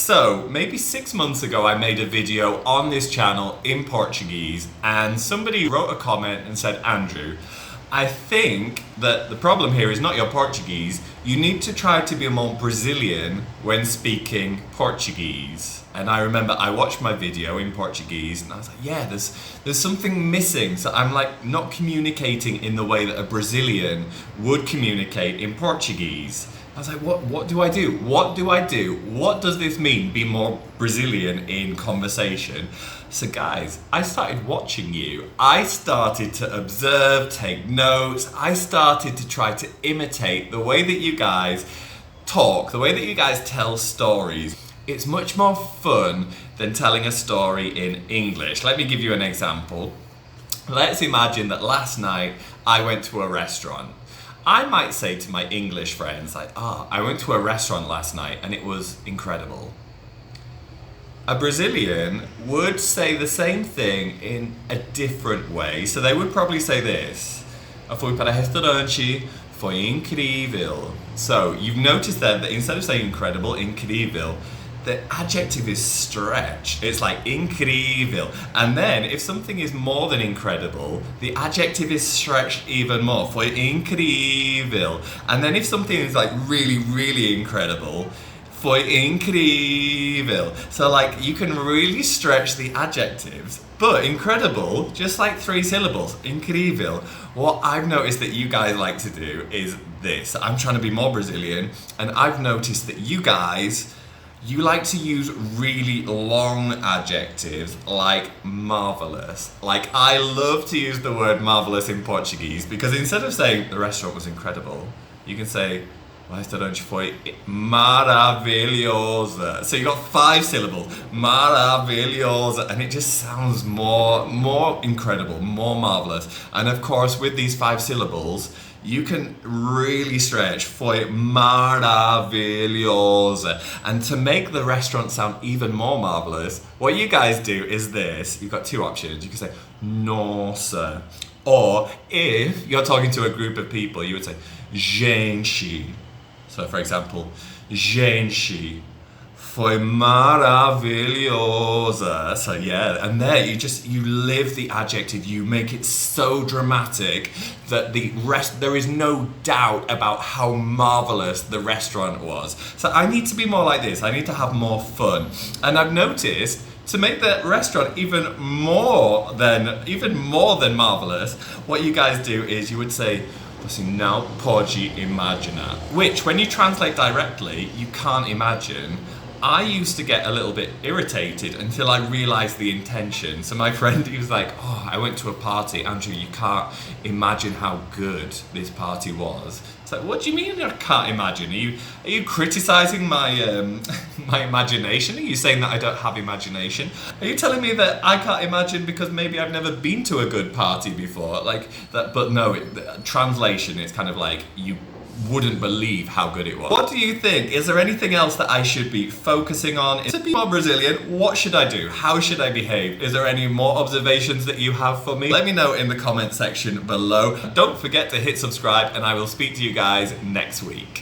So, maybe 6 months ago I made a video on this channel in Portuguese and somebody wrote a comment and said, Andrew, I think that the problem here is not your Portuguese. You need to try to be more Brazilian when speaking Portuguese. And I remember I watched my video in Portuguese and I was like, yeah, there's something missing. So I'm like not communicating in the way that a Brazilian would communicate in Portuguese. I was like, what do I do? What do I do? What does this mean, be more Brazilian in conversation? So guys, I started watching you. I started to observe, take notes. I started to try to imitate the way that you guys talk, the way that you guys tell stories. It's much more fun than telling a story in English. Let me give you an example. Let's imagine that last night I went to a restaurant. I might say to my English friends, like, I went to a restaurant last night and it was incredible. A Brazilian would say the same thing in a different way. So they would probably say this. Eu fui para restaurante, foi incrível. So you've noticed there that instead of saying incredible, incrível, the adjective is stretched. It's like incrível. And then if something is more than incredible, the adjective is stretched even more. Foi incrível. And then if something is like really, really incredible, foi incrível. So like you can really stretch the adjectives. But incredible, just like 3 syllables, incrível. What I've noticed that you guys like to do is this. I'm trying to be more Brazilian, and I've noticed that you guys, you like to use really long adjectives like marvelous. Like I love to use the word marvelous in Portuguese because instead of saying the restaurant was incredible, you can say o restaurante foi maravilhoso. So you got 5 syllables, maravilhoso, and it just sounds more incredible, more marvelous. And of course, with these 5 syllables, you can really stretch foi maravilhoso. And to make the restaurant sound even more marvelous, what you guys do is this. You've got 2 options. You can say nossa. Or if you're talking to a group of people, you would say gente. So for example, gente foi maravilhosa. So yeah, and there you live the adjective, you make it so dramatic that there is no doubt about how marvelous the restaurant was. So I need to be more like this. I need to have more fun. And I've noticed to make the restaurant even more than marvelous, what you guys do is you would say você não pode imaginar, which when you translate directly, you can't imagine. I used to get a little bit irritated until I realized the intention. So my friend, he was like, I went to a party. Andrew, you can't imagine how good this party was. It's like, what do you mean I can't imagine? Are you criticizing my my imagination? Are you saying that I don't have imagination? Are you telling me that I can't imagine because maybe I've never been to a good party before? Like that, but no, translation is kind of like you wouldn't believe how good it was. What do you think? Is there anything else that I should be focusing on? To be more Brazilian, what should I do? How should I behave? Is there any more observations that you have for me? Let me know in the comment section below. Don't forget to hit subscribe and I will speak to you guys next week.